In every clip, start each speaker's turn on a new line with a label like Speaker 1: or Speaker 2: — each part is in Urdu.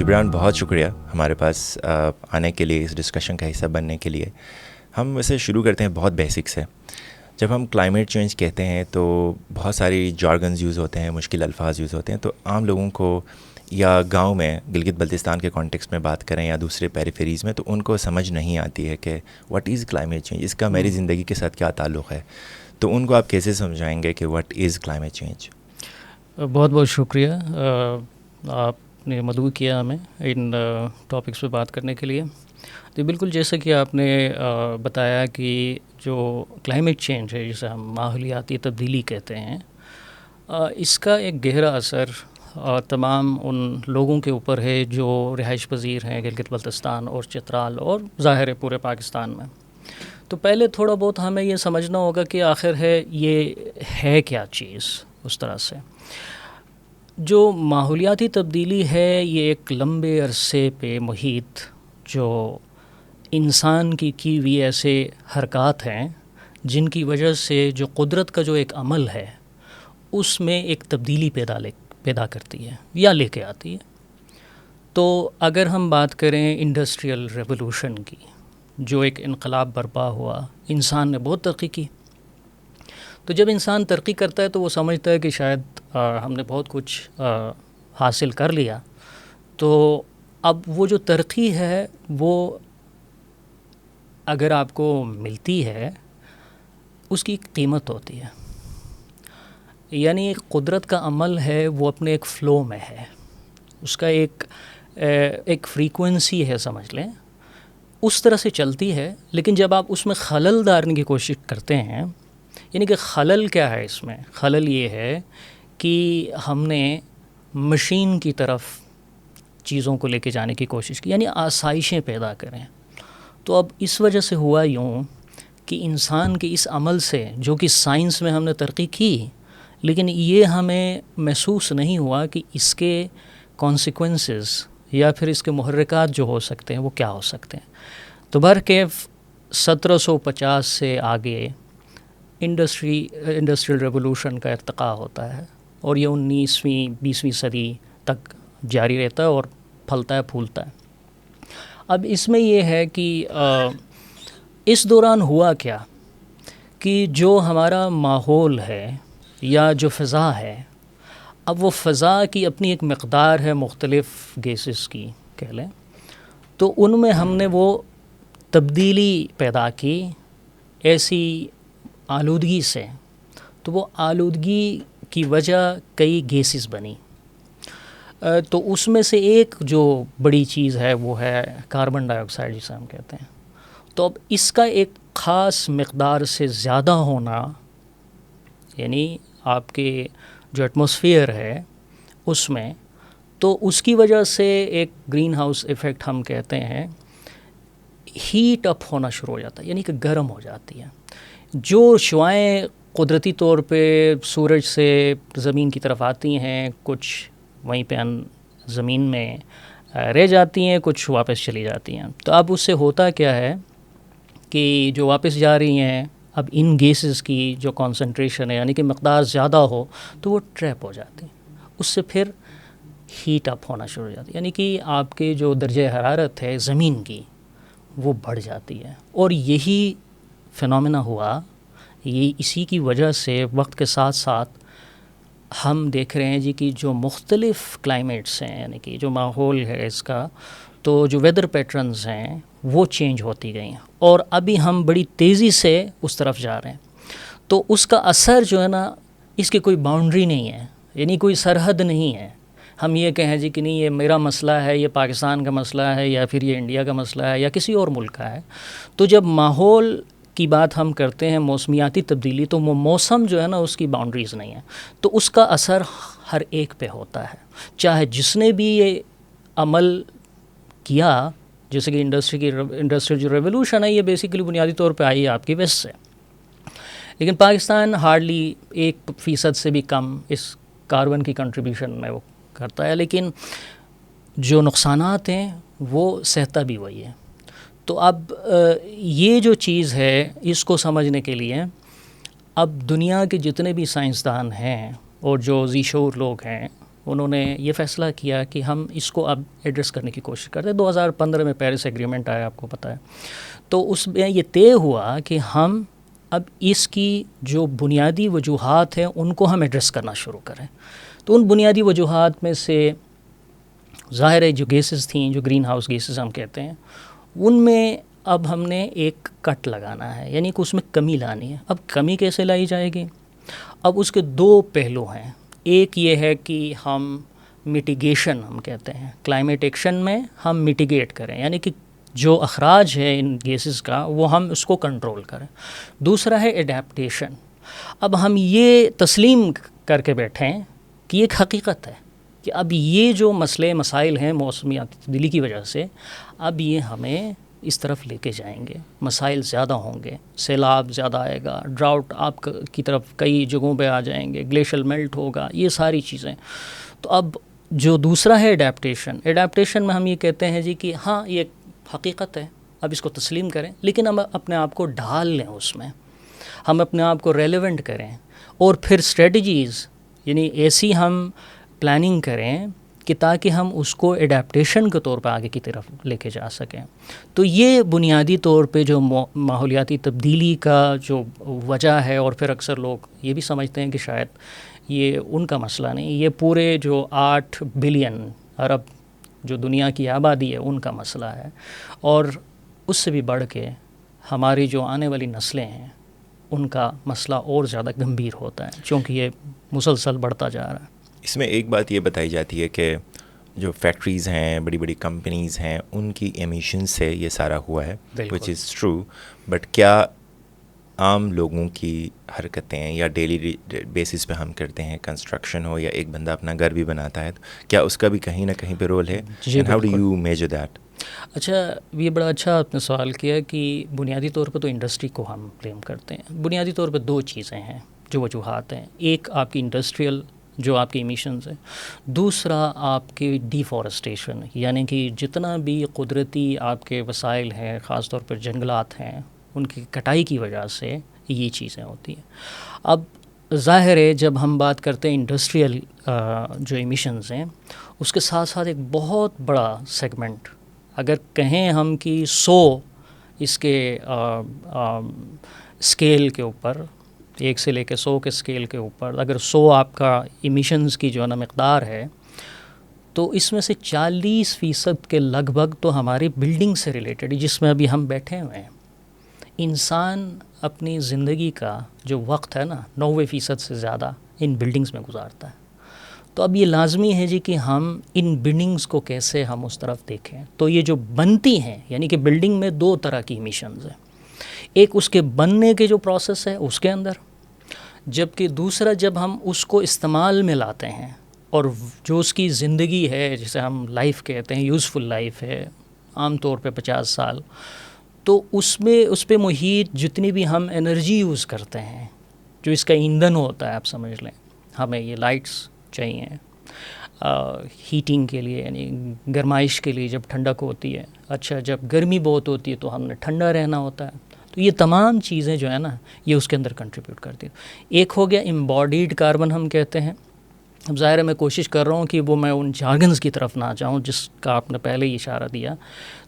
Speaker 1: جبران بہت شکریہ ہمارے پاس آنے کے لیے، اس ڈسکشن کا حصہ بننے کے لیے. ہم ویسے شروع کرتے ہیں بہت بیسک سے. جب ہم کلائمیٹ چینج کہتے ہیں تو بہت ساری جارگنز یوز ہوتے ہیں، مشکل الفاظ یوز ہوتے ہیں. تو عام لوگوں کو یا گاؤں میں گلگت بلتستان کے کانٹیکسٹ میں بات کریں یا دوسرے پیریفیریز میں، تو ان کو سمجھ نہیں آتی ہے کہ واٹ از کلائمیٹ چینج، اس کا میری زندگی کے ساتھ کیا تعلق ہے. تو ان کو آپ کیسے سمجھائیں گے کہ واٹ از کلائمیٹ چینج؟
Speaker 2: بہت بہت شکریہ، آپ نے مدعو کیا ہمیں ان ٹاپکس پہ بات کرنے کے لیے. تو بالکل جیسا کہ آپ نے بتایا کہ جو کلائمیٹ چینج ہے، جسے ہم ماحولیاتی تبدیلی کہتے ہیں، اس کا ایک گہرا اثر تمام ان لوگوں کے اوپر ہے جو رہائش پذیر ہیں گلگت بلتستان اور چترال اور ظاہر ہے پورے پاکستان میں. تو پہلے تھوڑا بہت ہمیں یہ سمجھنا ہوگا کہ آخر یہ ہے کیا چیز. اس طرح سے جو ماحولیاتی تبدیلی ہے، یہ ایک لمبے عرصے پہ محیط جو انسان کی ہوئی ایسے حرکات ہیں جن کی وجہ سے جو قدرت کا جو ایک عمل ہے اس میں ایک تبدیلی پیدا کرتی ہے یا لے کے آتی ہے. تو اگر ہم بات کریں انڈسٹریل ریولوشن کی، جو ایک انقلاب برپا ہوا، انسان نے بہت ترقی کی. تو جب انسان ترقی کرتا ہے تو وہ سمجھتا ہے کہ شاید ہم نے بہت کچھ حاصل کر لیا. تو اب وہ جو ترقی ہے وہ اگر آپ کو ملتی ہے اس کی ایک قیمت ہوتی ہے. یعنی ایک قدرت کا عمل ہے، وہ اپنے ایک فلو میں ہے، اس کا ایک فریکوینسی ہے، سمجھ لیں اس طرح سے چلتی ہے. لیکن جب آپ اس میں خلل ڈالنے کی کوشش کرتے ہیں، یعنی کہ خلل کیا ہے اس میں؟ خلل یہ ہے کہ ہم نے مشین کی طرف چیزوں کو لے کے جانے کی کوشش کی، یعنی آسائشیں پیدا کریں. تو اب اس وجہ سے ہوا یوں کہ انسان کے اس عمل سے، جو کہ سائنس میں ہم نے ترقی کی، لیکن یہ ہمیں محسوس نہیں ہوا کہ اس کے کانسیکوینسز یا پھر اس کے محرکات جو ہو سکتے ہیں وہ کیا ہو سکتے ہیں. تو برکیف 1750 سے آگے انڈسٹریل ریولوشن کا ارتقاء ہوتا ہے اور یہ 19ویں 20ویں صدی تک جاری رہتا ہے اور پھلتا ہے پھولتا ہے. اب اس میں یہ ہے کہ اس دوران ہوا کیا کہ جو ہمارا ماحول ہے یا جو فضا ہے، اب وہ فضا کی اپنی ایک مقدار ہے مختلف گیسز کی کہہ لیں. تو ان میں ہم نے وہ تبدیلی پیدا کی ایسی آلودگی سے. تو وہ آلودگی کی وجہ کئی گیسز بنی. تو اس میں سے ایک جو بڑی چیز ہے وہ ہے کاربن ڈائی آکسائڈ، جسے ہم کہتے ہیں. تو اب اس کا ایک خاص مقدار سے زیادہ ہونا، یعنی آپ کے جو ایٹماسفیئر ہے اس میں، تو اس کی وجہ سے ایک گرین ہاؤس ایفیکٹ ہم کہتے ہیں، ہیٹ اپ ہونا شروع ہو جاتا ہے، یعنی کہ گرم ہو جاتی ہے. جو شعاعیں قدرتی طور پہ سورج سے زمین کی طرف آتی ہیں، کچھ وہیں پہ زمین میں رہ جاتی ہیں، کچھ واپس چلی جاتی ہیں. تو اب اس سے ہوتا کیا ہے کہ جو واپس جا رہی ہیں، اب ان گیسز کی جو کانسنٹریشن ہے، یعنی کہ مقدار زیادہ ہو تو وہ ٹریپ ہو جاتی ہیں. اس سے پھر ہیٹ اپ ہونا شروع ہو جاتی ہے، یعنی کہ آپ کے جو درجہ حرارت ہے زمین کی وہ بڑھ جاتی ہے. اور یہی فنومینا ہوا، یہ اسی کی وجہ سے وقت کے ساتھ ساتھ ہم دیکھ رہے ہیں کہ جو مختلف کلائمیٹس ہیں، یعنی کہ جو ماحول ہے اس کا، تو جو ویدر پیٹرنز ہیں وہ چینج ہوتی گئی ہیں اور ابھی ہم بڑی تیزی سے اس طرف جا رہے ہیں. تو اس کا اثر جو ہے نا، اس کی کوئی باؤنڈری نہیں ہے، یعنی کوئی سرحد نہیں ہے. ہم یہ کہیں کہ نہیں یہ میرا مسئلہ ہے، یہ پاکستان کا مسئلہ ہے، یا پھر یہ انڈیا کا مسئلہ ہے، یا کسی اور ملک کا ہے. تو جب ماحول کی بات ہم کرتے ہیں، موسمیاتی تبدیلی، تو وہ موسم جو ہے نا اس کی باؤنڈریز نہیں ہے. تو اس کا اثر ہر ایک پہ ہوتا ہے، چاہے جس نے بھی یہ عمل کیا. جیسے کہ انڈسٹریل جو ریولوشن ہے، یہ بیسیکلی بنیادی طور پہ آئی ہے آپ کی ویسٹ سے، لیکن پاکستان ہارڈلی 1% سے بھی کم اس کاربن کی کنٹریبیوشن میں وہ کرتا ہے، لیکن جو نقصانات ہیں وہ سہتا بھی وہی ہے. تو اب یہ جو چیز ہے اس کو سمجھنے کے لیے اب دنیا کے جتنے بھی سائنسدان ہیں اور جو ذی شعور لوگ ہیں انہوں نے یہ فیصلہ کیا کہ ہم اس کو اب ایڈریس کرنے کی کوشش کرتے ہیں. 2015 میں پیرس ایگریمنٹ آیا, آپ کو پتہ ہے. تو اس میں یہ طے ہوا کہ ہم اب اس کی جو بنیادی وجوہات ہیں ان کو ہم ایڈریس کرنا شروع کریں. تو ان بنیادی وجوہات میں سے ظاہر ہے جو گیسز تھیں, جو گرین ہاؤس گیسز ہم کہتے ہیں, ان میں اب ہم نے ایک کٹ لگانا ہے, یعنی کہ اس میں کمی لانی ہے. اب کمی کیسے لائی جائے گی؟ اب اس کے دو پہلو ہیں. ایک یہ ہے کہ ہم میٹیگیشن ہم کہتے ہیں, کلائمیٹ ایکشن میں ہم میٹیگیٹ کریں, یعنی کہ جو اخراج ہے ان گیسز کا وہ ہم اس کو کنٹرول کریں. دوسرا ہے ایڈیپٹیشن. اب ہم یہ تسلیم کر کے بیٹھیں کہ یہ ایک حقیقت ہے کہ اب یہ جو مسائل ہیں موسمیاتی تبدیلی کی وجہ سے, اب یہ ہمیں اس طرف لے کے جائیں گے. مسائل زیادہ ہوں گے, سیلاب زیادہ آئے گا, ڈراؤٹ آپ کی طرف کئی جگہوں پہ آ جائیں گے, گلیشیل میلٹ ہوگا, یہ ساری چیزیں. تو اب جو دوسرا ہے ایڈیپٹیشن میں ہم یہ کہتے ہیں جی کہ ہاں یہ حقیقت ہے, اب اس کو تسلیم کریں, لیکن ہم اپنے آپ کو ڈھال لیں اس میں, ہم اپنے آپ کو ریلیونٹ کریں, اور پھر اسٹریٹجیز یعنی ایسی ہم پلاننگ کریں کہ تاکہ ہم اس کو ایڈیپٹیشن کے طور پہ آگے کی طرف لے کے جا سکیں. تو یہ بنیادی طور پہ جو ماحولیاتی تبدیلی کا جو وجہ ہے, اور پھر اکثر لوگ یہ بھی سمجھتے ہیں کہ شاید یہ ان کا مسئلہ نہیں, یہ پورے جو 8 بلین ارب جو دنیا کی آبادی ہے ان کا مسئلہ ہے. اور اس سے بھی بڑھ کے ہماری جو آنے والی نسلیں ہیں ان کا مسئلہ اور زیادہ گمبھیر ہوتا ہے, چونکہ یہ مسلسل بڑھتا جا رہا ہے.
Speaker 1: اس میں ایک بات یہ بتائی جاتی ہے کہ جو فیکٹریز ہیں, بڑی بڑی کمپنیز ہیں, ان کی ایمیشن سے یہ سارا ہوا ہے, وچ از ٹرو. بٹ کیا عام لوگوں کی حرکتیں یا ڈیلی بیسس پہ ہم کرتے ہیں, کنسٹرکشن ہو یا ایک بندہ اپنا گھر بھی بناتا ہے, کیا اس کا بھی کہیں نہ کہیں پہ رول ہے؟ And how do you measure that?
Speaker 2: اچھا, یہ بڑا اچھا آپ نے سوال کیا کہ بنیادی طور پہ تو انڈسٹری کو ہم بلیم کرتے ہیں. بنیادی طور پہ 2 چیزیں ہیں جو وجوہات ہیں. ایک آپ کی انڈسٹریل جو آپ کی ایمیشنز ہیں, دوسرا آپ کی ڈیفارسٹیشن, یعنی کہ جتنا بھی قدرتی آپ کے وسائل ہیں, خاص طور پر جنگلات ہیں, ان کی کٹائی کی وجہ سے یہ چیزیں ہوتی ہیں. اب ظاہر ہے جب ہم بات کرتے ہیں انڈسٹریل جو ایمیشنز ہیں, اس کے ساتھ ساتھ ایک بہت بڑا سیگمنٹ, اگر کہیں ہم کہ 100 اس کے اسکیل کے اوپر, 1 سے لے کے 100 کے اسکیل کے اوپر اگر 100 آپ کا ایمیشنز کی جو ہے نا مقدار ہے, تو اس میں سے 40% کے لگ بھگ تو ہماری بلڈنگ سے ریلیٹڈ, جس میں ابھی ہم بیٹھے ہوئے ہیں. انسان اپنی زندگی کا جو وقت ہے نا 90% سے زیادہ ان بلڈنگز میں گزارتا ہے. تو اب یہ لازمی ہے جی کہ ہم ان بلڈنگز کو کیسے ہم اس طرف دیکھیں. تو یہ جو بنتی ہیں, یعنی کہ بلڈنگ میں 2 طرح کی ایمیشنز ہیں. ایک اس کے بننے کے جو پروسیس ہے اس کے اندر, جبکہ دوسرا جب ہم اس کو استعمال میں لاتے ہیں اور جو اس کی زندگی ہے, جسے ہم لائف کہتے ہیں, یوزفل لائف ہے عام طور پہ 50 سال, تو اس پہ محیط جتنی بھی ہم انرجی یوز کرتے ہیں, جو اس کا ایندھن ہوتا ہے, آپ سمجھ لیں ہمیں یہ لائٹس چاہیے ہیٹنگ کے لیے, یعنی گرمائش کے لیے جب ٹھنڈک ہوتی ہے. اچھا, جب گرمی بہت ہوتی ہے تو ہم نے ٹھنڈا رہنا ہوتا ہے. تو یہ تمام چیزیں جو ہے نا یہ اس کے اندر کنٹریبیوٹ کرتی ہیں. ایک ہو گیا امباڈیڈ کاربن ہم کہتے ہیں. اب ظاہر ہے میں کوشش کر رہا ہوں کہ وہ میں ان جارگنز کی طرف نہ جاؤں جس کا آپ نے پہلے ہی اشارہ دیا.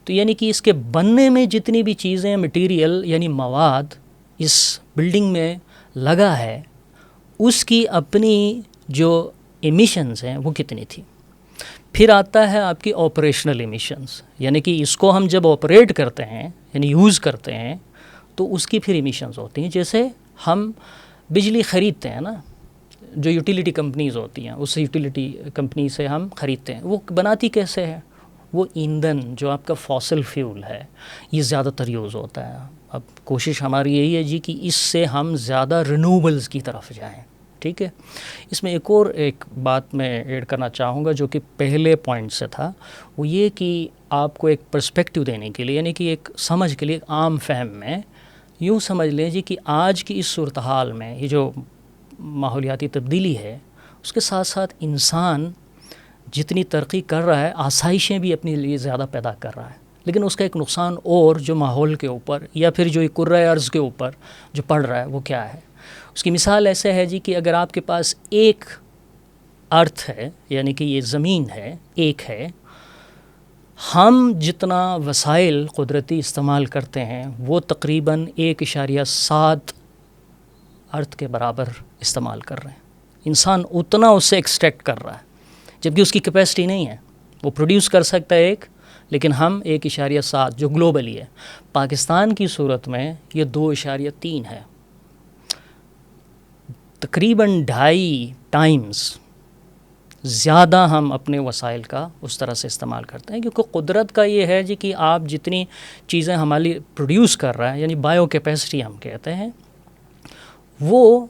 Speaker 2: تو یعنی کہ اس کے بننے میں جتنی بھی چیزیں, مٹیریل یعنی مواد اس بلڈنگ میں لگا ہے, اس کی اپنی جو ایمیشنز ہیں وہ کتنی تھی. پھر آتا ہے آپ کی آپریشنل ایمیشنز, یعنی کہ اس کو ہم جب آپریٹ کرتے ہیں یعنی یوز کرتے ہیں تو اس کی پھر ایمیشنز ہوتی ہیں. جیسے ہم بجلی خریدتے ہیں نا, جو یوٹیلیٹی کمپنیز ہوتی ہیں, اس یوٹیلیٹی کمپنی سے ہم خریدتے ہیں, وہ بناتی کیسے ہے؟ وہ ایندھن جو آپ کا فاسل فیول ہے یہ زیادہ تر یوز ہوتا ہے. اب کوشش ہماری یہی ہے جی کہ اس سے ہم زیادہ رینیوبلز کی طرف جائیں. ٹھیک ہے. اس میں ایک بات میں ایڈ کرنا چاہوں گا جو کہ پہلے پوائنٹ سے تھا, وہ یہ کہ آپ کو ایک پرسپیکٹیو دینے کے لیے, یعنی کہ ایک سمجھ کے لیے, ایک عام فہم میں یوں سمجھ لیں جی کہ آج کی اس صورتحال میں یہ جو ماحولیاتی تبدیلی ہے اس کے ساتھ ساتھ انسان جتنی ترقی کر رہا ہے, آسائشیں بھی اپنے لیے زیادہ پیدا کر رہا ہے, لیکن اس کا ایک نقصان اور جو ماحول کے اوپر یا پھر جو کرۂ ارض کے اوپر جو پڑ رہا ہے وہ کیا ہے. اس کی مثال ایسے ہے جی کہ اگر آپ کے پاس ایک ارتھ ہے یعنی کہ یہ زمین ہے ایک ہے، ہم جتنا وسائل قدرتی استعمال کرتے ہیں وہ تقریباً 1.7 ارتھ کے برابر استعمال کر رہے ہیں. انسان اتنا اس سے ایکسٹریکٹ کر رہا ہے جبکہ اس کی کیپیسٹی نہیں ہے. وہ پروڈیوس کر سکتا ہے ایک، لیکن ہم 1.7 جو گلوبلی ہے. پاکستان کی صورت میں یہ 2.3 ہے، تقریباً 2.5 ٹائمز زیادہ ہم اپنے وسائل کا اس طرح سے استعمال کرتے ہیں. کیونکہ قدرت کا یہ ہے جی کہ آپ جتنی چیزیں ہماری پروڈیوس کر رہا ہے، یعنی بایو کیپیسٹی ہم کہتے ہیں، وہ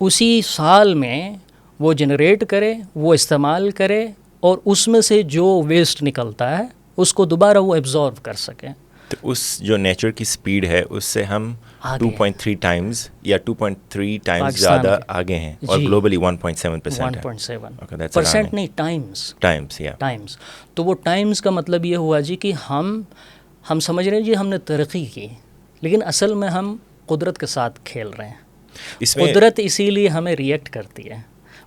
Speaker 2: اسی سال میں وہ جنریٹ کرے، وہ استعمال کرے، اور اس میں سے جو ویسٹ نکلتا ہے اس کو دوبارہ وہ ایبزارو کر سکیں.
Speaker 1: تو اس جو نیچر کی سپیڈ ہے اس سے ہم 2.3 ٹائمز یا 2.3 ٹائمز زیادہ آگے ہیں، اور گلوبلی 1.7% ہے.
Speaker 2: 1.7% نہیں، ٹائمز. تو وہ ٹائمز کا مطلب یہ ہوا جی کہ ہم سمجھ رہے ہیں جی ہم نے ترقی کی، لیکن اصل میں ہم قدرت کے ساتھ کھیل رہے ہیں. قدرت اسی لیے ہمیں ریئیکٹ کرتی ہے.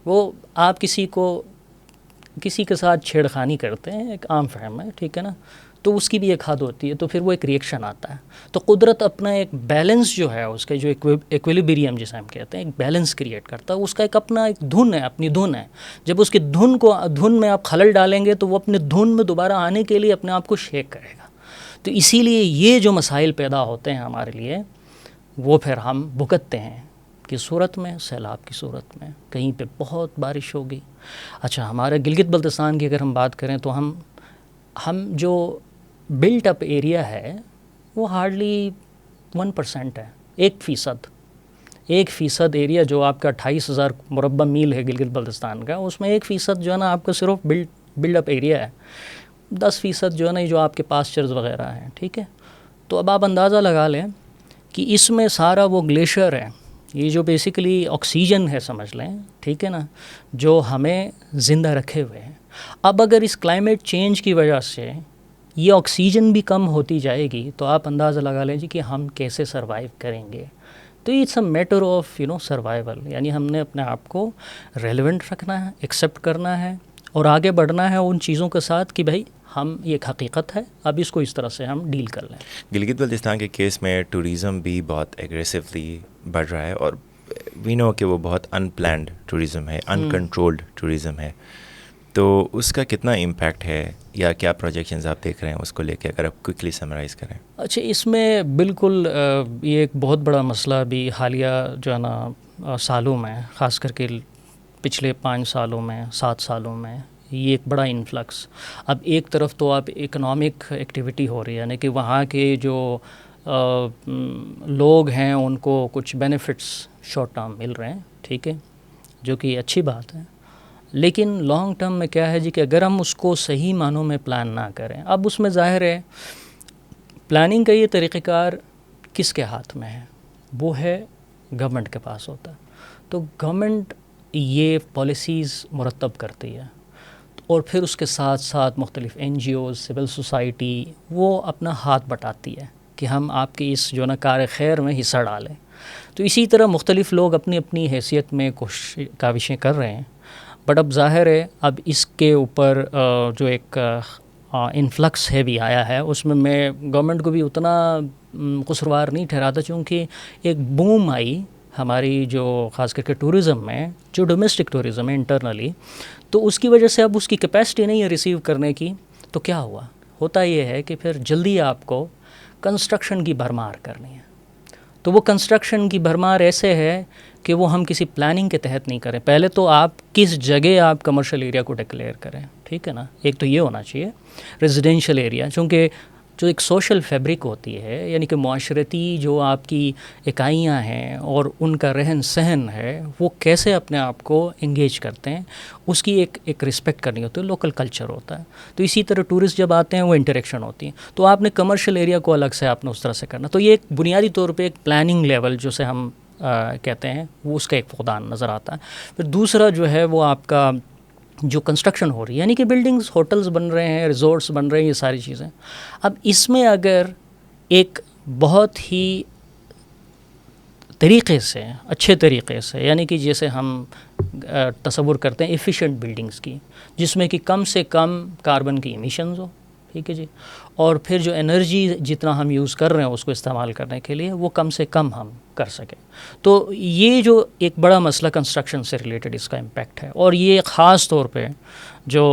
Speaker 2: وہ آپ کسی کے ساتھ چھیڑخانی کرتے ہیں، ایک عام فہم ہے، ٹھیک ہے نا، تو اس کی بھی ایک حد ہوتی ہے، تو پھر وہ ایک ریئیکشن آتا ہے. تو قدرت اپنا ایک بیلنس جو ہے اس کے جو ایکویلیبریم جسے ہم کہتے ہیں، ایک بیلنس کریٹ کرتا ہے. اس کا ایک اپنا ایک دھن ہے، اپنی دھن ہے. جب اس کی دھن میں آپ خلل ڈالیں گے تو وہ اپنے دھن میں دوبارہ آنے کے لیے اپنے آپ کو شیک کرے گا. تو اسی لیے یہ جو مسائل پیدا ہوتے ہیں ہمارے لیے، وہ پھر ہم بھگتتے ہیں کی صورت میں، سیلاب کی صورت میں، کہیں پہ بہت بارش ہوگی. اچھا، ہمارے گلگت بلتستان کی اگر ہم بات کریں تو ہم جو بلٹ اپ ایریا ہے وہ ہارڈلی 1% ہے. 1% ایریا جو آپ کا 28,000 مربع میل ہے گلگت بلتستان کا، اس میں 1% جو ہے نا آپ کا صرف بلڈ اپ ایریا ہے. 10% جو ہے نا جو آپ کے پاسچرز وغیرہ ہیں، ٹھیک ہے. تو اب آپ اندازہ لگا لیں کہ اس میں سارا وہ گلیشیئر ہے، یہ جو بیسیکلی آکسیجن ہے سمجھ لیں، ٹھیک ہے نا، جو ہمیں زندہ رکھے ہوئے ہیں. اب اگر اس کلائمیٹ چینج کی وجہ سے یہ آکسیجن بھی کم ہوتی جائے گی تو آپ اندازہ لگا لیں جی کہ ہم کیسے سروائیو کریں گے. تو it's a matter of survival. یعنی ہم نے اپنے آپ کو ریلیونٹ رکھنا ہے، ایکسیپٹ کرنا ہے، اور آگے بڑھنا ہے ان چیزوں کے ساتھ کہ بھائی ہم یہ ایک حقیقت ہے، اب اس کو اس طرح سے ہم ڈیل کر لیں.
Speaker 1: گلگت بلتستان کے کیس میں ٹوریزم بھی بہت ایگریسولی بڑھ رہا ہے، اور وی نو کہ وہ بہت ان پلانڈ ٹوریزم ہے، ان کنٹرولڈ ٹوریزم ہے. تو اس کا کتنا امپیکٹ ہے یا کیا پروجیکشنز آپ دیکھ رہے ہیں اس کو لے کے، اگر آپ کوئکلی سمرائز کریں؟
Speaker 2: اچھا، اس میں بالکل یہ ایک بہت بڑا مسئلہ بھی حالیہ جو ہے نا سالوں میں، خاص کر کے پچھلے 5 سالوں میں 7 سالوں میں، یہ ایک بڑا انفلکس. اب ایک طرف تو آپ اکنامک ایکٹیویٹی ہو رہی ہے، یعنی کہ وہاں کے جو لوگ ہیں ان کو کچھ بینیفٹس شارٹ ٹرم مل رہے ہیں، ٹھیک ہے، جو کہ اچھی بات ہے. لیکن لانگ ٹرم میں کیا ہے جی کہ اگر ہم اس کو صحیح معنوں میں پلان نہ کریں، اب اس میں ظاہر ہے پلاننگ کا یہ طریقہ کار کس کے ہاتھ میں ہے؟ وہ ہے گورنمنٹ کے پاس ہوتا ہے. تو گورنمنٹ یہ پالیسیز مرتب کرتی ہے، اور پھر اس کے ساتھ ساتھ مختلف NGOs، سول سوسائٹی، وہ اپنا ہاتھ بٹاتی ہے کہ ہم آپ کی اس جو نا کار خیر میں حصہ ڈالیں. تو اسی طرح مختلف لوگ اپنی اپنی حیثیت میں کاوشیں کر رہے ہیں. بٹ اب ظاہر ہے اب اس کے اوپر جو ایک انفلکس ہے بھی آیا ہے، اس میں گورنمنٹ کو بھی اتنا قصوروار نہیں ٹھہراتا، چونکہ ایک بوم آئی ہماری جو خاص کر کے ٹورزم میں، جو ڈومیسٹک ٹورزم ہے انٹرنلی، تو اس کی وجہ سے اب اس کی کیپیسٹی نہیں ہے ریسیو کرنے کی. تو کیا ہوتا یہ ہے کہ پھر جلدی آپ کو کنسٹرکشن کی بھرمار کرنی ہے. تو وہ کنسٹرکشن کی بھرمار ایسے ہے کہ وہ ہم کسی پلاننگ کے تحت نہیں کریں. پہلے تو آپ کس جگہ آپ کمرشل ایریا کو ڈکلیئر کریں، ٹھیک ہے نا، ایک تو یہ ہونا چاہیے ریزیڈینشیل ایریا، چونکہ جو ایک سوشل فیبرک ہوتی ہے، یعنی کہ معاشرتی جو آپ کی اکائیاں ہیں اور ان کا رہن سہن ہے، وہ کیسے اپنے آپ کو انگیج کرتے ہیں، اس کی ایک رسپیکٹ کرنی ہوتی ہے، لوکل کلچر ہوتا ہے. تو اسی طرح ٹورسٹ جب آتے ہیں وہ انٹریکشن ہوتی ہیں، تو آپ نے کمرشل ایریا کو الگ سے آپ نے اس طرح سے کرنا. تو یہ ایک بنیادی طور پہ ایک پلاننگ لیول جسے ہم کہتے ہیں، وہ اس کا ایک فقدان نظر آتا ہے. پھر دوسرا جو ہے وہ آپ کا جو کنسٹرکشن ہو رہی ہے، یعنی کہ بلڈنگز، ہوٹلز بن رہے ہیں، ریزورٹس بن رہے ہیں، یہ ساری چیزیں. اب اس میں اگر ایک بہت ہی طریقے سے، اچھے طریقے سے، یعنی کہ جیسے ہم تصور کرتے ہیں ایفیشینٹ بلڈنگز کی، جس میں کہ کم سے کم کاربن کی ایمیشنز ہو، ٹھیک ہے جی، اور پھر جو انرجی جتنا ہم یوز کر رہے ہیں اس کو استعمال کرنے کے لیے وہ کم سے کم ہم کر سکیں. تو یہ جو ایک بڑا مسئلہ کنسٹرکشن سے ریلیٹڈ اس کا امپیکٹ ہے، اور یہ خاص طور پہ جو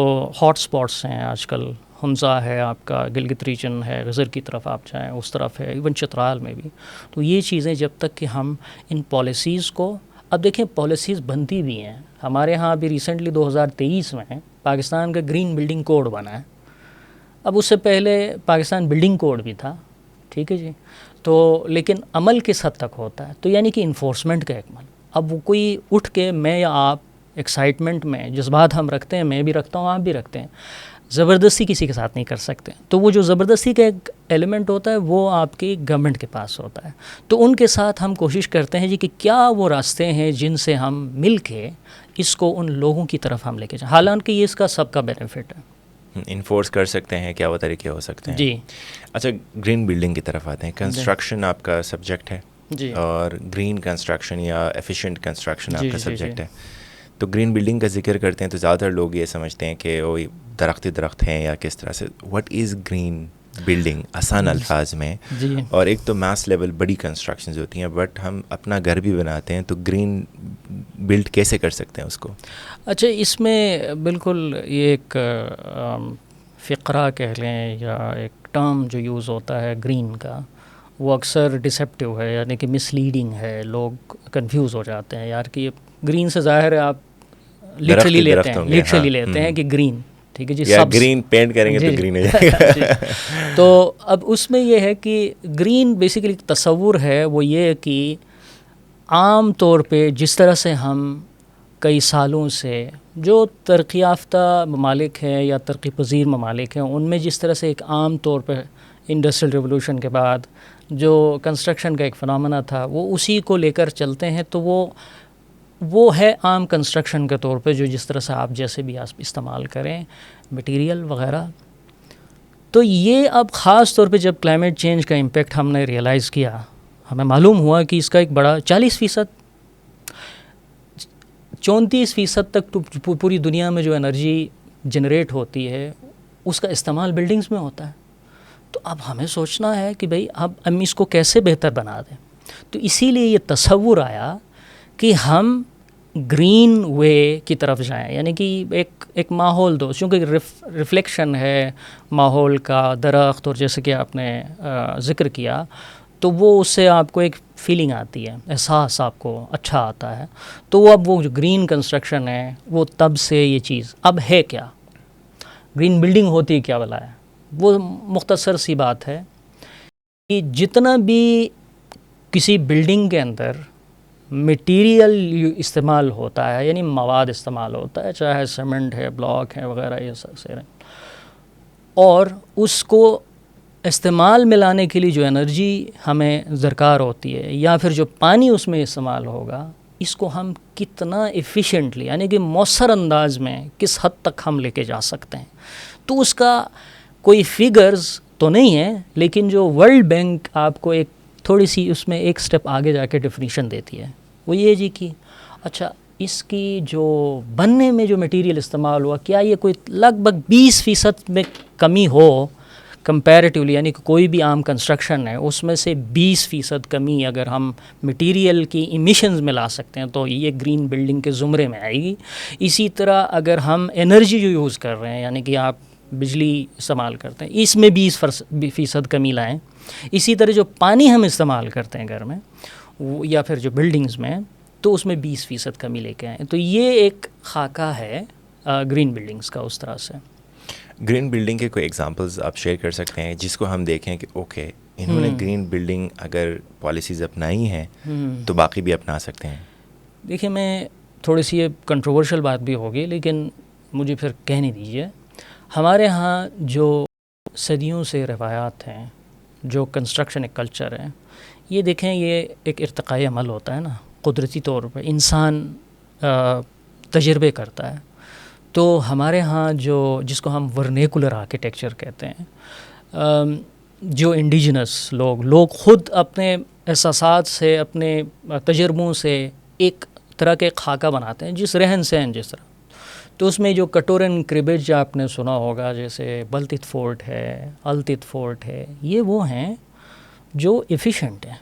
Speaker 2: ہاٹ سپاٹس ہیں آج کل، حمزہ ہے آپ کا، گلگت ریجن ہے، غزر کی طرف آپ جائیں اس طرف ہے، ایون چترال میں بھی. تو یہ چیزیں جب تک کہ ہم ان پالیسیز کو، اب دیکھیں پالیسیز بنتی بھی ہیں ہمارے ہاں. ابھی ریسنٹلی 2023 میں پاکستان کا گرین بلڈنگ کوڈ بنا ہے. اب اس سے پہلے پاکستان بلڈنگ کوڈ بھی تھا، ٹھیک ہے جی، تو لیکن عمل کس حد تک ہوتا ہے؟ تو یعنی کہ انفورسمنٹ کا عمل. اب وہ کوئی اٹھ کے میں یا آپ ایکسائٹمنٹ میں جذبات ہم رکھتے ہیں، میں بھی رکھتا ہوں، آپ بھی رکھتے ہیں، زبردستی کسی کے ساتھ نہیں کر سکتے. تو وہ جو زبردستی کا ایک ایلیمنٹ ہوتا ہے وہ آپ کی گورنمنٹ کے پاس ہوتا ہے. تو ان کے ساتھ ہم کوشش کرتے ہیں جی کہ کیا وہ راستے ہیں جن سے ہم مل کے اس کو ان لوگوں کی طرف ہم لے کے جائیں، حالانکہ یہ اس کا سب کا بینیفٹ ہے.
Speaker 1: انفورس کر سکتے ہیں، کیا وہ طریقے ہو سکتے ہیں.
Speaker 2: جی
Speaker 1: اچھا، گرین بلڈنگ کی طرف آتے ہیں. کنسٹرکشن آپ کا سبجیکٹ ہے
Speaker 2: جی،
Speaker 1: اور گرین کنسٹرکشن یا ایفیشینٹ کنسٹرکشن آپ کا
Speaker 2: جی،
Speaker 1: سبجیکٹ ہے. تو گرین بلڈنگ کا ذکر کرتے ہیں تو زیادہ تر لوگ یہ سمجھتے ہیں کہ وہ درخت ہیں یا کس طرح سے. واٹ از گرین بلڈنگ آسان الفاظ میں؟
Speaker 2: جی.
Speaker 1: اور ایک تو میس لیول بڑی کنسٹرکشنز ہوتی ہیں، بٹ ہم اپنا گھر بھی بناتے ہیں، تو گرین بلڈ کیسے کر سکتے ہیں اس کو؟
Speaker 2: اچھا، اس میں بالکل یہ ایک فقرہ کہہ لیں یا ایک ٹرم جو یوز ہوتا ہے گرین کا، وہ اکثر ڈسیپٹیو ہے، یعنی کہ مس لیڈنگ ہے. لوگ کنفیوز ہو جاتے ہیں یار کہ گرین سے ظاہر ہے آپ لٹرلی لیتے ہیں کہ گرین، ٹھیک ہے جی،
Speaker 1: یا گرین پینٹ کریں گے تو گرین ہو جائے گا.
Speaker 2: تو اب اس میں یہ ہے کہ گرین بیسیکلی تصور ہے وہ یہ کہ عام طور پہ جس طرح سے ہم کئی سالوں سے جو ترقی یافتہ ممالک ہیں یا ترقی پذیر ممالک ہیں ان میں جس طرح سے ایک عام طور پہ انڈسٹریل ریولوشن کے بعد جو کنسٹرکشن کا ایک فنامنا تھا وہ اسی کو لے کر چلتے ہیں. تو وہ ہے عام کنسٹرکشن کے طور پہ جو جس طرح سے آپ جیسے بھی استعمال کریں مٹیریل وغیرہ. تو یہ اب خاص طور پہ جب کلائمیٹ چینج کا امپیکٹ ہم نے ریئلائز کیا، ہمیں معلوم ہوا کہ اس کا ایک بڑا 40%، 34% تک تو پوری دنیا میں جو انرجی جنریٹ ہوتی ہے اس کا استعمال بلڈنگز میں ہوتا ہے. تو اب ہمیں سوچنا ہے کہ بھئی اب ہم اس کو کیسے بہتر بنا دیں. تو اسی لیے یہ تصور آیا کہ ہم گرین وے کی طرف جائیں، یعنی کہ ایک ماحول دو، چونکہ ریفلیکشن ہے ماحول کا، درخت، اور جیسے کہ آپ نے ذکر کیا تو وہ اس سے آپ کو ایک فیلنگ آتی ہے، احساس آپ کو اچھا آتا ہے. تو وہ اب وہ جو گرین کنسٹرکشن ہے وہ تب سے یہ چیز اب ہے. کیا گرین بلڈنگ ہوتی کیا بلا ہے؟ وہ مختصر سی بات ہے کہ جتنا بھی کسی بلڈنگ کے اندر مٹیریل استعمال ہوتا ہے، یعنی مواد استعمال ہوتا ہے، چاہے سیمنٹ ہے، بلاک ہے وغیرہ، یہ سب سے، اور اس کو استعمال میں لانے کے لیے جو انرجی ہمیں درکار ہوتی ہے یا پھر جو پانی اس میں استعمال ہوگا، اس کو ہم کتنا ایفیشینٹلی یعنی کہ مؤثر انداز میں کس حد تک ہم لے کے جا سکتے ہیں. تو اس کا کوئی فگرز تو نہیں ہے، لیکن جو ورلڈ بینک آپ کو ایک تھوڑی سی اس میں ایک سٹیپ آگے جا کے ڈیفینیشن دیتی ہے، وہ یہ جی کہ اچھا اس کی جو بننے میں جو مٹیریل استعمال ہوا، کیا یہ کوئی لگ بھگ 20% میں کمی ہو کمپیریٹیولی، یعنی کہ کوئی بھی عام کنسٹرکشن ہے اس میں سے 20% کمی اگر ہم مٹیریل کی ایمیشنز میں لا سکتے ہیں تو یہ گرین بلڈنگ کے زمرے میں آئے گی. اسی طرح اگر ہم انرجی جو یوز کر رہے ہیں، یعنی کہ آپ بجلی استعمال کرتے ہیں، اس میں 20% کمی لائیں. اسی طرح جو پانی ہم استعمال کرتے ہیں گھر میں یا پھر جو بلڈنگز میں، تو اس میں 20% کمی لے کے آئیں. تو یہ ایک خاکہ ہے گرین بلڈنگز کا. اس طرح سے
Speaker 1: گرین بلڈنگ کے کوئی ایگزامپلز آپ شیئر کر سکتے ہیں جس کو ہم دیکھیں کہ اوکے انہوں نے گرین بلڈنگ اگر پالیسیز اپنائی ہیں تو باقی بھی اپنا سکتے ہیں؟
Speaker 2: دیکھیں، میں تھوڑی سی یہ کنٹروورشل بات بھی ہوگی لیکن مجھے پھر کہنے دیجیے. ہمارے ہاں جو صدیوں سے روایات ہیں، جو کنسٹرکشن ایک کلچر ہے، یہ دیکھیں یہ ایک ارتقائی عمل ہوتا ہے نا، قدرتی طور پہ انسان تجربے کرتا ہے. تو ہمارے ہاں جس کو ہم ورنیکولر آرکیٹیکچر کہتے ہیں، جو انڈیجنس لوگ خود اپنے احساسات سے، اپنے تجربوں سے ایک طرح کے خاکہ بناتے ہیں، جس رہن سہن جس طرح. تو اس میں جو کٹورن کربج آپ نے سنا ہوگا، جیسے بلتت فورٹ ہے، التت فورٹ ہے، یہ وہ ہیں جو ایفیشینٹ ہیں،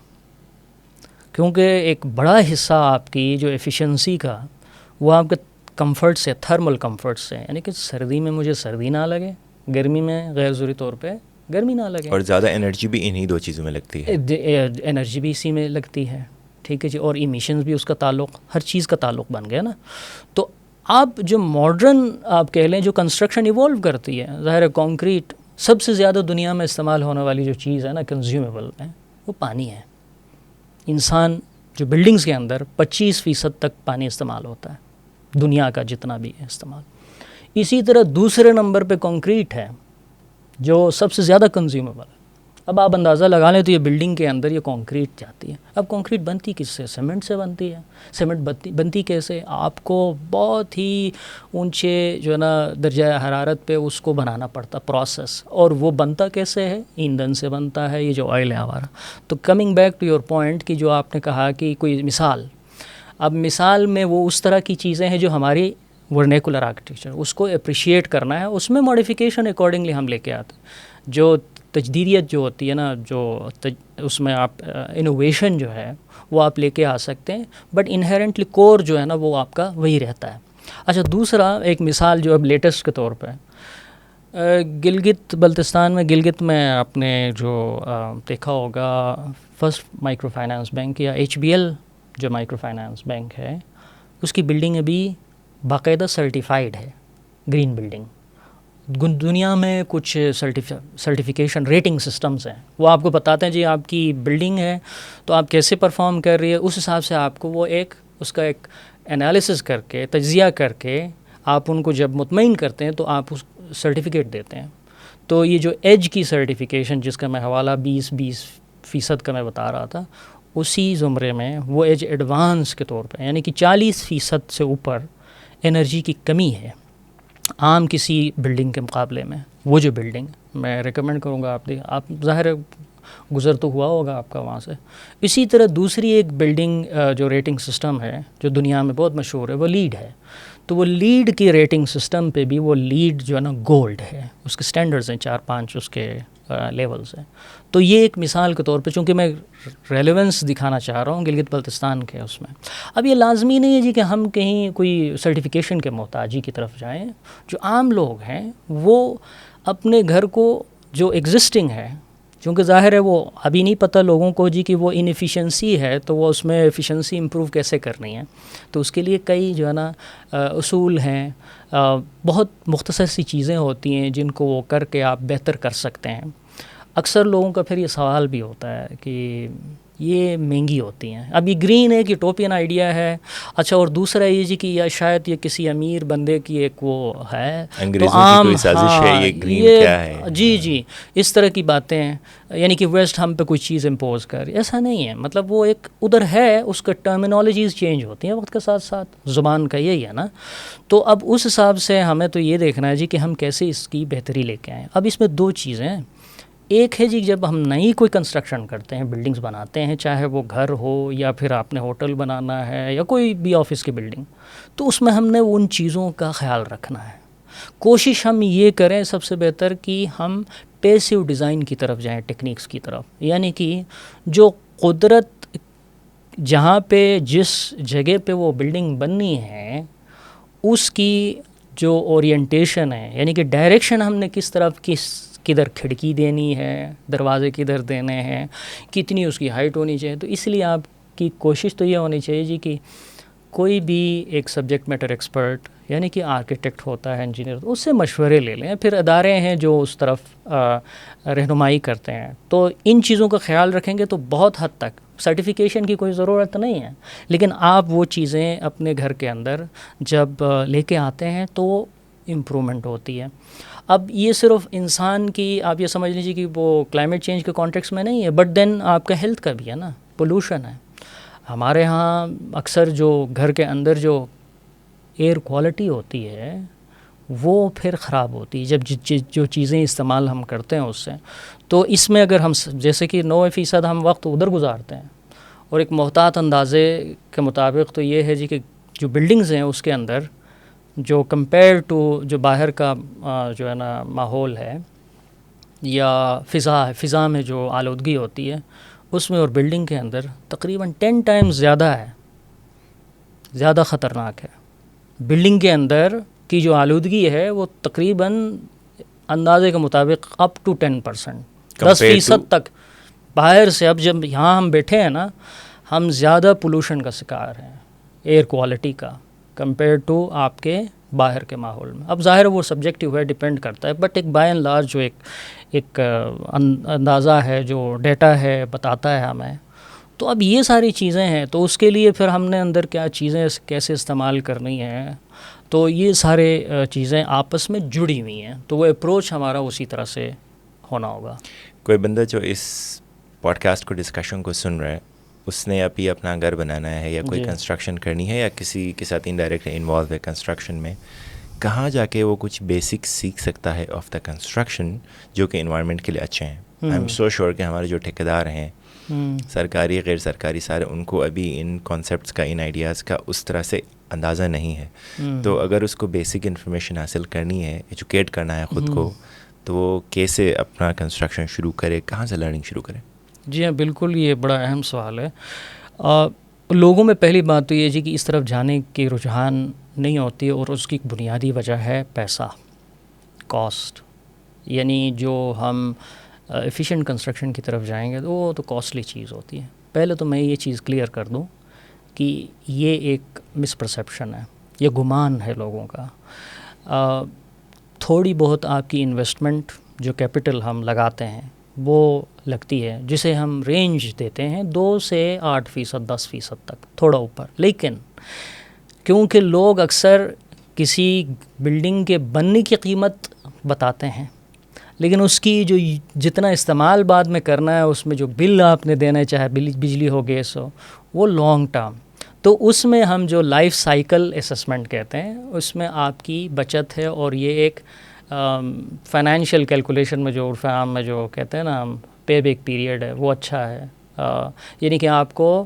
Speaker 2: کیونکہ ایک بڑا حصہ آپ کی جو ایفیشنسی کا وہ آپ کے کمفرٹ سے، تھرمل کمفرٹ سے، یعنی کہ سردی میں مجھے سردی نہ لگے، گرمی میں غیر ضروری طور پہ گرمی نہ لگے.
Speaker 1: اور زیادہ انرجی بھی انہی دو چیزوں میں لگتی ہے.
Speaker 2: انرجی بھی اسی میں لگتی ہے، ٹھیک ہے جی، اور ایمیشنز بھی اس کا تعلق، ہر چیز کا تعلق بن گیا نا. تو اب جو ماڈرن آپ کہہ لیں جو کنسٹرکشن ایوالو کرتی ہے، ظاہر ہے کانکریٹ سب سے زیادہ دنیا میں استعمال ہونے والی جو چیز ہے نا کنزیومیبل میں، وہ پانی ہے. انسان جو بلڈنگز کے اندر 25% تک پانی استعمال ہوتا ہے، دنیا کا جتنا بھی ہے استعمال. اسی طرح دوسرے نمبر پہ کنکریٹ ہے جو سب سے زیادہ کنزیومیبل ہے. اب آپ اندازہ لگا لیں تو یہ بلڈنگ کے اندر یہ کنکریٹ جاتی ہے. اب کنکریٹ بنتی کس سے؟ سیمنٹ سے بنتی ہے. سیمنٹ بنتی کیسے؟ آپ کو بہت ہی اونچے جو ہے نا درجہ حرارت پہ اس کو بنانا پڑتا پروسیس. اور وہ بنتا کیسے ہے؟ ایندھن سے بنتا ہے، یہ جو آئل ہے ہمارا. تو coming back to your point کہ جو آپ نے کہا کہ کوئی مثال، اب مثال میں وہ اس طرح کی چیزیں ہیں جو ہماری ورنیکولر آرکیٹیکچر، اس کو اپریشیٹ کرنا ہے، اس میں ماڈیفیکیشن اکارڈنگلی ہم لے کے آتے ہیں. جو تجدیدیت جو ہوتی ہے نا، جو اس میں آپ انوویشن جو ہے وہ آپ لے کے آ سکتے ہیں، بٹ انہیرنٹلی کور جو ہے نا وہ آپ کا وہی رہتا ہے. اچھا، دوسرا ایک مثال جو اب لیٹسٹ کے طور پہ گلگت بلتستان میں، گلگت میں آپ نے جو دیکھا ہوگا فرسٹ مائکرو فائنانس بینک یا HBL جو مائکرو فائنانس بینک ہے، اس کی بلڈنگ ابھی باقاعدہ سرٹیفائیڈ ہے، گرین بلڈنگ. دنیا میں کچھ سرٹیفیکیشن ریٹنگ سسٹمز ہیں، وہ آپ کو بتاتے ہیں جی آپ کی بلڈنگ ہے تو آپ کیسے پرفارم کر رہی ہے، اس حساب سے آپ کو وہ اس کا ایک انالیسس کر کے، تجزیہ کر کے آپ ان کو جب مطمئن کرتے ہیں تو آپ اس سرٹیفکیٹ دیتے ہیں. تو یہ جو ایج کی سرٹیفیکیشن جس کا میں حوالہ 20% کا میں بتا رہا تھا، اسی زمرے میں وہ ایج ایڈوانس کے طور پہ، یعنی کہ 40% سے اوپر انرجی کی کمی ہے عام کسی بلڈنگ کے مقابلے میں. وہ جو بلڈنگ میں ریکمینڈ کروں گا آپ ظاہر گزر تو ہوا ہوگا آپ کا وہاں سے. اسی طرح دوسری ایک بلڈنگ جو ریٹنگ سسٹم ہے جو دنیا میں بہت مشہور ہے، وہ لیڈ ہے. تو وہ لیڈ کی ریٹنگ سسٹم پہ بھی وہ لیڈ جو ہے نا گولڈ ہے، اس کے سٹینڈرڈز ہیں 4-5 اس کے لیولز ہیں. تو یہ ایک مثال کے طور پہ، چونکہ میں ریلیونس دکھانا چاہ رہا ہوں گلگت بلتستان کے اس میں. اب یہ لازمی نہیں ہے جی کہ ہم کہیں کوئی سرٹیفیکیشن کے محتاجی کی طرف جائیں. جو عام لوگ ہیں وہ اپنے گھر کو جو ایگزسٹنگ ہے، چونکہ ظاہر ہے وہ ابھی نہیں پتہ لوگوں کو جی کہ وہ انیفیشنسی ہے تو وہ اس میں ایفیشنسی امپروو کیسے کرنی ہے. تو اس کے لیے کئی جو ہے نا اصول ہیں، بہت مختصر سی چیزیں ہوتی ہیں جن کو وہ کر کے آپ بہتر کر سکتے ہیں. اکثر لوگوں کا پھر یہ سوال بھی ہوتا ہے کہ یہ مہنگی ہوتی ہیں. اب یہ گرین ایک یوٹوپین آئیڈیا ہے. اچھا، اور دوسرا یہ جی کہ یا شاید یہ کسی امیر بندے کی ایک وہ ہے
Speaker 1: انگریزوں کی کوئی سازش ہے یہ گرین کیا ہے.
Speaker 2: جی اس طرح کی باتیں ہیں، یعنی کہ ویسٹ ہم پہ کوئی چیز امپوز کر، ایسا نہیں ہے. مطلب وہ ایک ادھر ہے، اس کا ٹرمینالوجیز چینج ہوتی ہیں وقت کے ساتھ ساتھ، زبان کا یہی ہے نا. تو اب اس حساب سے ہمیں تو یہ دیکھنا ہے جی کہ ہم کیسے اس کی بہتری لے کے آئیں. اب اس میں دو چیزیں ہیں. ایک ہے جی جب ہم نئی کوئی کنسٹرکشن کرتے ہیں، بلڈنگز بناتے ہیں، چاہے وہ گھر ہو یا پھر آپ نے ہوٹل بنانا ہے یا کوئی بھی آفس کی بلڈنگ، تو اس میں ہم نے ان چیزوں کا خیال رکھنا ہے. کوشش ہم یہ کریں سب سے بہتر کہ ہم پیسیو ڈیزائن کی طرف جائیں، ٹیکنیکس کی طرف. یعنی کہ جو قدرت جہاں پہ جس جگہ پہ وہ بلڈنگ بننی ہے اس کی جو اورینٹیشن ہے، یعنی کہ ڈائریکشن ہم نے کس طرف کدھر کھڑکی دینی ہے، دروازے کدھر دینے ہیں، کتنی اس کی ہائٹ ہونی چاہیے. تو اس لیے آپ کی کوشش تو یہ ہونی چاہیے جی کہ کوئی بھی ایک سبجیکٹ میٹر ایکسپرٹ، یعنی کہ آرکیٹیکٹ ہوتا ہے، انجینئر، اس سے مشورے لے لیں. پھر ادارے ہیں جو اس طرف رہنمائی کرتے ہیں. تو ان چیزوں کا خیال رکھیں گے تو بہت حد تک سرٹیفیکیشن کی کوئی ضرورت نہیں ہے، لیکن آپ وہ چیزیں اپنے گھر کے اندر جب لے کے آتے ہیں تو وہ امپرومنٹ ہوتی ہے. اب یہ صرف انسان کی آپ یہ سمجھ لیجیے کہ وہ کلائمیٹ چینج کے کانٹیکس میں نہیں ہے، بٹ دین آپ کا ہیلتھ کا بھی ہے نا. پولوشن ہے ہمارے ہاں اکثر، جو گھر کے اندر جو ایئر کوالٹی ہوتی ہے وہ پھر خراب ہوتی ہے جب جو چیزیں استعمال ہم کرتے ہیں اس سے. تو اس میں اگر ہم جیسے کہ 90% ہم وقت ادھر گزارتے ہیں اور ایک محتاط اندازے کے مطابق تو یہ ہے جی کہ جو بلڈنگز ہیں اس کے اندر جو کمپیئر ٹو جو باہر کا جو ہے نا ماحول ہے یا فضا میں جو آلودگی ہوتی ہے اس میں اور بلڈنگ کے اندر تقریباً 10 ٹائمز زیادہ خطرناک ہے. بلڈنگ کے اندر کی جو آلودگی ہے وہ تقریباً اندازے کے مطابق اپ ٹو 10%، 10% تک باہر سے. اب جب یہاں ہم بیٹھے ہیں نا، ہم زیادہ پولوشن کا شکار ہیں ایئر کوالٹی کا کمپیئر ٹو آپ کے باہر کے ماحول میں. اب ظاہر وہ سبجیکٹیو ہے، ڈپینڈ کرتا ہے، بٹ ایک بائی اینڈ لارج جو ایک اندازہ ہے، جو ڈیٹا ہے بتاتا ہے ہمیں. تو اب یہ ساری چیزیں ہیں، تو اس کے لیے پھر ہم نے اندر کیا چیزیں کیسے استعمال کرنی ہیں، تو یہ سارے چیزیں آپس میں جڑی ہوئی ہیں. تو وہ اپروچ ہمارا اسی طرح سے ہونا ہوگا.
Speaker 1: کوئی بندہ جو اس پوڈ کاسٹ کو ڈسکشن کو سن رہا ہے، اس نے ابھی اپنا گھر بنانا ہے یا کوئی کنسٹرکشن کرنی ہے یا کسی کے ساتھ انڈائریکٹلی انوالو ہے کنسٹرکشن میں، کہاں جا کے وہ کچھ بیسک سیکھ سکتا ہے آف دا کنسٹرکشن جو کہ انوائرمنٹ کے لیے اچھے ہیں؟ آئی ایم سو شیور کہ ہمارے جو ٹھیکیدار ہیں، سرکاری غیر سرکاری، سارے ان کو ابھی ان کانسیپٹس کا، ان آئیڈیاز کا اس طرح سے اندازہ نہیں ہے. تو اگر اس کو بیسک انفارمیشن حاصل کرنی ہے، ایجوکیٹ کرنا ہے خود کو، تو وہ کیسے اپنا کنسٹرکشن شروع کرے، کہاں سے لرننگ شروع کرے؟
Speaker 2: جی ہاں، بالکل یہ بڑا اہم سوال ہے. لوگوں میں پہلی بات تو یہ جی کہ اس طرف جانے کی رجحان نہیں ہوتی، اور اس کی بنیادی وجہ ہے پیسہ، کاسٹ. یعنی جو ہم ایفیشینٹ کنسٹرکشن کی طرف جائیں گے تو وہ تو کاسٹلی چیز ہوتی ہے. پہلے تو میں یہ چیز کلیئر کر دوں کہ یہ ایک مس پرسیپشن ہے، یہ گمان ہے لوگوں کا. تھوڑی بہت آپ کی انویسٹمنٹ جو کیپٹل ہم لگاتے ہیں وہ لگتی ہے، جسے ہم رینج دیتے ہیں 2 سے 8%، 10% تک، تھوڑا اوپر. لیکن کیونکہ لوگ اکثر کسی بلڈنگ کے بننے کی قیمت بتاتے ہیں، لیکن اس کی جو جتنا استعمال بعد میں کرنا ہے، اس میں جو بل آپ نے دینا ہے، چاہے بجلی ہو، گیس ہو، وہ لانگ ٹرم. تو اس میں ہم جو لائف سائیکل اسسمنٹ کہتے ہیں، اس میں آپ کی بچت ہے. اور یہ ایک فائنینشیل کیلکولیشن میں جو عرف عام میں جو کہتے ہیں نا ہم پے بیک پیریڈ ہے، وہ اچھا ہے. یعنی کہ آپ کو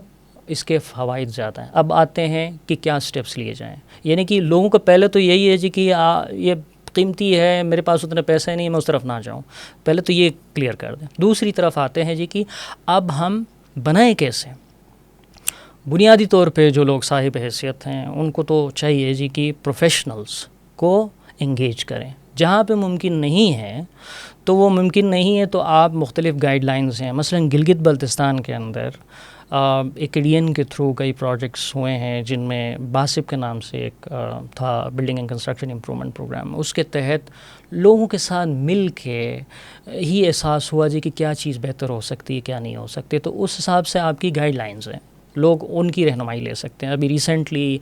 Speaker 2: اس کے فوائد زیادہ ہیں. اب آتے ہیں کہ کیا سٹیپس لیے جائیں. یعنی کہ لوگوں کو پہلے تو یہی ہے جی کہ یہ قیمتی ہے، میرے پاس اتنے پیسے نہیں، میں اس طرف نہ جاؤں. پہلے تو یہ کلیئر کر دیں. دوسری طرف آتے ہیں جی کہ اب ہم بنائیں کیسے. بنیادی طور پہ جو لوگ صاحب حیثیت ہیں ان کو تو چاہیے جی کہ پروفیشنلز کو انگیج کریں. جہاں پہ ممکن نہیں ہے تو وہ ممکن نہیں ہے تو آپ مختلف گائیڈ لائنز ہیں. مثلا گلگت بلتستان کے اندر ایکڈین کے تھرو کئی پروجیکٹس ہوئے ہیں، جن میں باسب کے نام سے ایک تھا building and construction improvement program. اس کے تحت لوگوں کے ساتھ مل کے ہی احساس ہوا جی کہ کیا چیز بہتر ہو سکتی ہے، کیا نہیں ہو سکتی. تو اس حساب سے آپ کی گائیڈ لائنز ہیں، لوگ ان کی رہنمائی لے سکتے ہیں. ابھی recently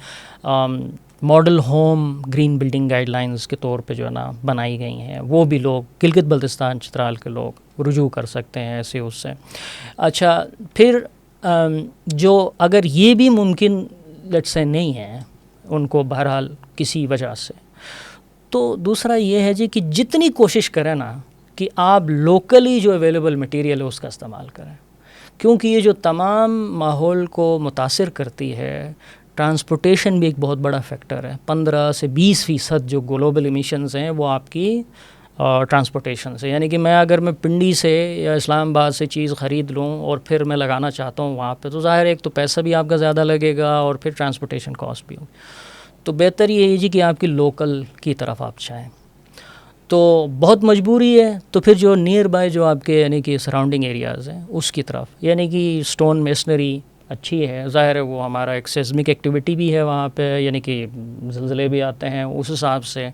Speaker 2: model home green building guide lines کے طور پہ جو ہے نا بنائی گئی ہیں، وہ بھی لوگ گلگت بلتستان چترال کے لوگ رجوع کر سکتے ہیں ایسے اس سے. اچھا، پھر جو اگر یہ بھی ممکن لیٹ سے نہیں ہے ان کو بہرحال کسی وجہ سے، تو دوسرا یہ ہے جی کہ جتنی کوشش کریں نا کہ آپ لوکلی جو اویلیبل مٹیریل ہے اس کا استعمال کریں. کیونکہ یہ جو تمام ماحول کو متاثر کرتی ہے، ٹرانسپورٹیشن بھی ایک بہت بڑا فیکٹر ہے. 15 سے 20% جو گلوبل ایمیشنز ہیں وہ آپ کی ٹرانسپورٹیشن سے. یعنی کہ میں اگر میں پنڈی سے یا اسلام آباد سے چیز خرید لوں اور پھر میں لگانا چاہتا ہوں وہاں پہ، تو ظاہر ایک تو پیسہ بھی آپ کا زیادہ لگے گا اور پھر ٹرانسپورٹیشن کاسٹ بھی ہوگی. تو بہتر یہ ہے جی کہ آپ کی لوکل کی طرف آپ چاہیں. تو بہت مجبوری ہے تو پھر جو نیئر بائی جو آپ کے یعنی کہ سراؤنڈنگ ایریاز ہیں اس کی طرف، یعنی کہ سٹون میسنری اچھی ہے. ظاہر ہے وہ ہمارا ایک سیزمک ایکٹیویٹی بھی ہے وہاں پہ، یعنی کہ زلزلے بھی آتے ہیں، اس حساب سے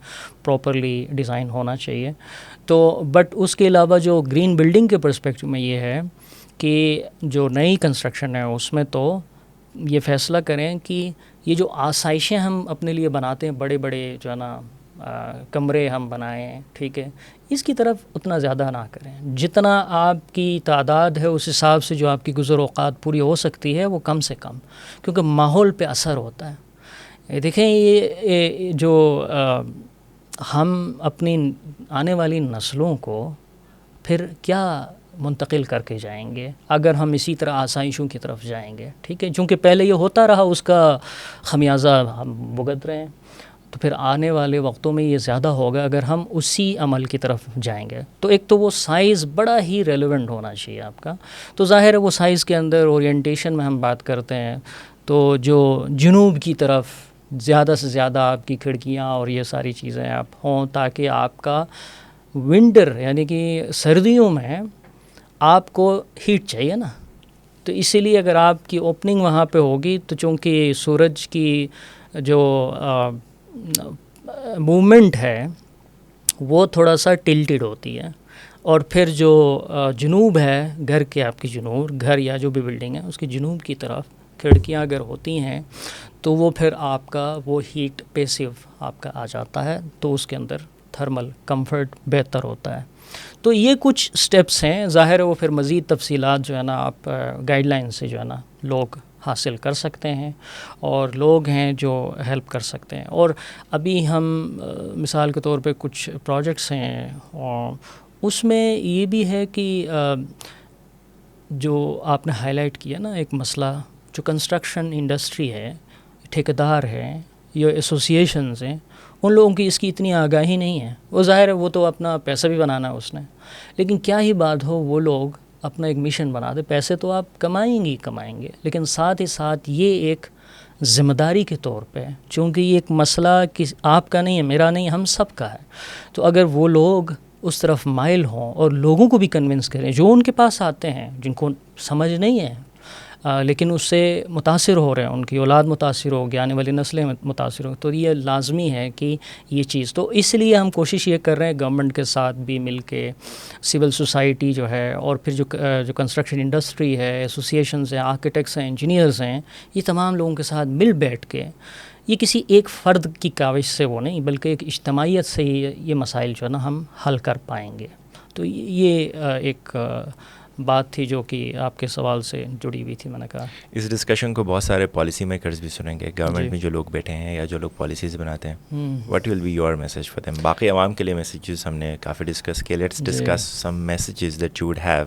Speaker 2: پراپرلی ڈیزائن ہونا چاہیے. تو بٹ اس کے علاوہ جو گرین بلڈنگ کے پرسپیکٹو میں یہ ہے کہ جو نئی کنسٹرکشن ہے اس میں تو یہ فیصلہ کریں کہ یہ جو آسائشیں ہم اپنے لیے بناتے ہیں، بڑے بڑے جو ہے نا کمرے ہم بنائیں، ٹھیک ہے، اس کی طرف اتنا زیادہ نہ کریں. جتنا آپ کی تعداد ہے اس حساب سے جو آپ کی گزر اوقات پوری ہو سکتی ہے وہ کم سے کم، کیونکہ ماحول پہ اثر ہوتا ہے. دیکھیں یہ جو ہم اپنی آنے والی نسلوں کو پھر کیا منتقل کر کے جائیں گے اگر ہم اسی طرح آسائشوں کی طرف جائیں گے. ٹھیک ہے, چونکہ پہلے یہ ہوتا رہا, اس کا خمیازہ ہم بھگت رہے ہیں, تو پھر آنے والے وقتوں میں یہ زیادہ ہوگا اگر ہم اسی عمل کی طرف جائیں گے. تو ایک تو وہ سائز بڑا ہی ریلیونٹ ہونا چاہیے آپ کا. تو ظاہر ہے وہ سائز کے اندر اورینٹیشن میں ہم بات کرتے ہیں تو جو جنوب کی طرف زیادہ سے زیادہ آپ کی کھڑکیاں اور یہ ساری چیزیں آپ ہوں, تاکہ آپ کا ونٹر یعنی کہ سردیوں میں آپ کو ہیٹ چاہیے نا, تو اسی لیے اگر آپ کی اوپننگ وہاں پہ ہوگی تو چونکہ سورج کی جو موومنٹ ہے وہ تھوڑا سا ٹلٹڈ ہوتی ہے, اور پھر جو جنوب ہے گھر کے, آپ کی جنوب گھر یا جو بھی بلڈنگ ہے اس کی جنوب کی طرف کھڑکیاں اگر ہوتی ہیں تو وہ پھر آپ کا وہ ہیٹ پیسیو آپ کا آ جاتا ہے, تو اس کے اندر تھرمل کمفرٹ بہتر ہوتا ہے. تو یہ کچھ سٹیپس ہیں. ظاہر ہے وہ پھر مزید تفصیلات جو ہے نا آپ گائیڈ لائن سے جو ہے نا لوگ حاصل کر سکتے ہیں, اور لوگ ہیں جو ہیلپ کر سکتے ہیں. اور ابھی ہم مثال کے طور پہ کچھ پروجیکٹس ہیں, اور اس میں یہ بھی ہے کہ جو آپ نے ہائی لائٹ کیا نا ایک مسئلہ, جو کنسٹرکشن انڈسٹری ہے, ٹھیکیدار ہیں یا ایسوسیشنز ہیں, ان لوگوں کی اس کی اتنی آگاہی نہیں ہے. وہ ظاہر ہے وہ تو اپنا پیسہ بھی بنانا ہے اس نے, لیکن کیا ہی بات ہو وہ لوگ اپنا ایک مشن بنا دے. پیسے تو آپ کمائیں گے, لیکن ساتھ ہی ساتھ یہ ایک ذمہ داری کے طور پہ, چونکہ یہ ایک مسئلہ آپ کا نہیں ہے, میرا نہیں ہے, ہم سب کا ہے. تو اگر وہ لوگ اس طرف مائل ہوں اور لوگوں کو بھی کنونس کریں جو ان کے پاس آتے ہیں, جن کو سمجھ نہیں ہے لیکن اس سے متاثر ہو رہے ہیں, ان کی اولاد متاثر ہوگی, آنے والی نسلیں متاثر ہو, تو یہ لازمی ہے کہ یہ چیز. تو اس لیے ہم کوشش یہ کر رہے ہیں گورنمنٹ کے ساتھ بھی مل کے, سول سوسائٹی جو ہے, اور پھر جو کنسٹرکشن انڈسٹری ہے, ایسوسیشنز ہیں, آرکیٹیکٹس ہیں, انجینئرز ہیں, یہ تمام لوگوں کے ساتھ مل بیٹھ کے, یہ کسی ایک فرد کی کاوش سے وہ نہیں بلکہ ایک اجتماعیت سے یہ مسائل جو ہے نا ہم حل کر پائیں گے. تو یہ ایک بات تھی جو کہ آپ کے سوال سے جڑی ہوئی تھی. میں نے کہا
Speaker 1: اس ڈسکشن کو بہت سارے پالیسی میکرز بھی سنیں گے, گورنمنٹ میں جو لوگ بیٹھے ہیں یا جو لوگ پالیسیز بناتے ہیں. What will be your message for them? باقی عوام کے لیے میسیجز ہم نے کافی ڈسکس کیے, let's discuss some messages that you would have.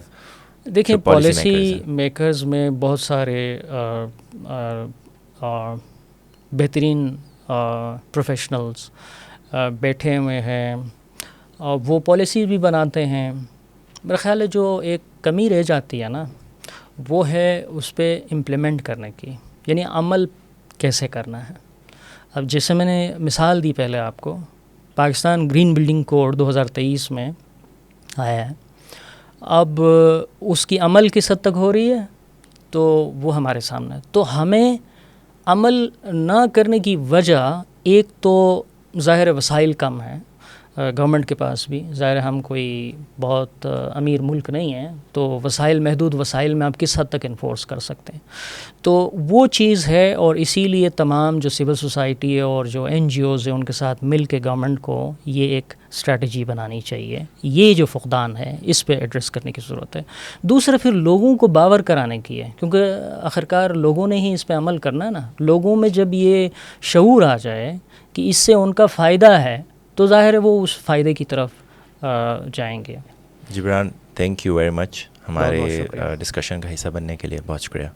Speaker 2: دیکھیں پالیسی میکرز میں بہت سارے بہترین پروفیشنلز بیٹھے ہوئے ہیں, اور وہ پالیسی بھی بناتے ہیں. میرا خیال ہے جو ایک کمی رہ جاتی ہے نا وہ ہے اس پہ امپلیمنٹ کرنے کی, یعنی عمل کیسے کرنا ہے. اب جیسے میں نے مثال دی پہلے آپ کو, پاکستان گرین بلڈنگ کوڈ 2023 میں آیا ہے, اب اس کی عمل کس حد تک ہو رہی ہے تو وہ ہمارے سامنے ہے. تو ہمیں عمل نہ کرنے کی وجہ, ایک تو ظاہر وسائل کم ہیں گورنمنٹ کے پاس بھی, ظاہر ہم کوئی بہت امیر ملک نہیں ہیں, تو وسائل محدود وسائل میں آپ کس حد تک انفورس کر سکتے ہیں, تو وہ چیز ہے. اور اسی لیے تمام جو سول سوسائٹی ہے اور جو این جی اوز ہیں ان کے ساتھ مل کے گورنمنٹ کو یہ ایک اسٹریٹجی بنانی چاہیے. یہ جو فقدان ہے اس پہ ایڈریس کرنے کی ضرورت ہے. دوسرا پھر لوگوں کو باور کرانے کی ہے, کیونکہ آخرکار لوگوں نے ہی اس پہ عمل کرنا ہے نا. لوگوں میں جب یہ شعور آ جائے کہ اس سے ان کا فائدہ ہے تو ظاہر ہے وہ اس فائدے کی طرف جائیں گے.
Speaker 1: Jibran, thank you very much ہمارے ڈسکشن کا حصہ بننے کے لیے. بہت شکریہ.